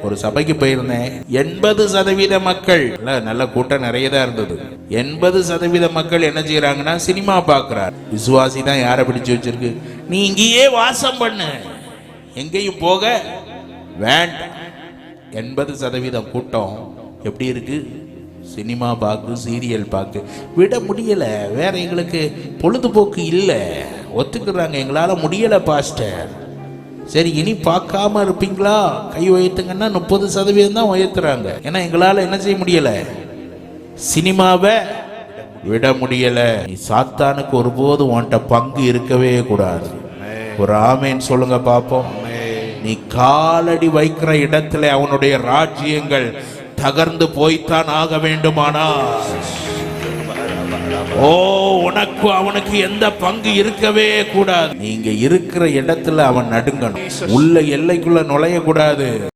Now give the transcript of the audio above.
ஒரு சபைக்கு போயிருந்தேன். 80% மக்கள், நல்ல கூட்டம் நிறைய தான் இருந்தது. 80% மக்கள் என்ன செய்யறாங்கன்னா சினிமா பார்க்கிறார். விசுவாசி தான் யாரை பிடிச்சு வச்சிருக்கு, நீ இங்கேயே வாசம் பண்ணு, எங்கேயும் போக வேண்டாம். 80% கூட்டம் எப்படி இருக்கு, சினிமா பார்க்கு, சீரியல் பார்க்கு. விட முடியல, வேற எங்களுக்கு பொழுதுபோக்கு இல்லை, ஒத்துக்கிறாங்க, எங்களால முடியல பாஸ்டர். சரி, இனி பார்க்காம இருப்பீங்களா, கை உயர்த்துங்கன்னா 30% தான் உயர்த்துறாங்க. ஏன்னா எங்களால என்ன செய்ய முடியல, சினிமாவை விட முடியல. நீ சாத்தானுக்கு ஒருபோதும் உன்கிட்ட பங்கு இருக்கவே கூடாது. ஒரு ஆமேன் சொல்லுங்க பாப்போம். நீ காலடி வைக்கிற இடத்துல அவனுடைய ராஜ்யங்கள் தகர்ந்து போய்த்தான் ஆக வேண்டுமானா, ஓ உனக்கு அவனுக்கு எந்த பங்கு இருக்கவே கூடாது. நீங்க இருக்கிற இடத்துல அவன் நடுங்கணும், உள்ள எல்லைக்குள்ள நுழைய கூடாது.